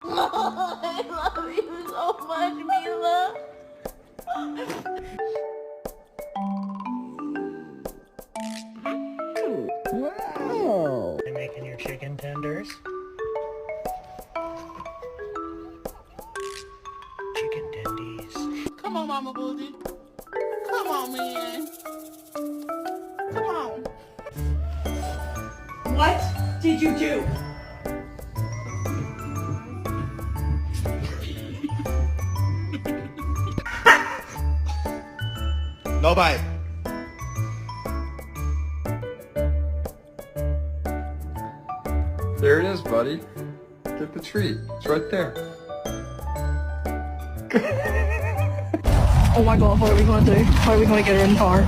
I love you so much, Mila. Wow! You making your chicken tenders? Chicken tendies. Come on, Mama Booty. Come on, man. Come on. What did you do? No bite. There it is, buddy. Get the treat. It's right there. Oh my god, what are we gonna do? How are we gonna get her in the car?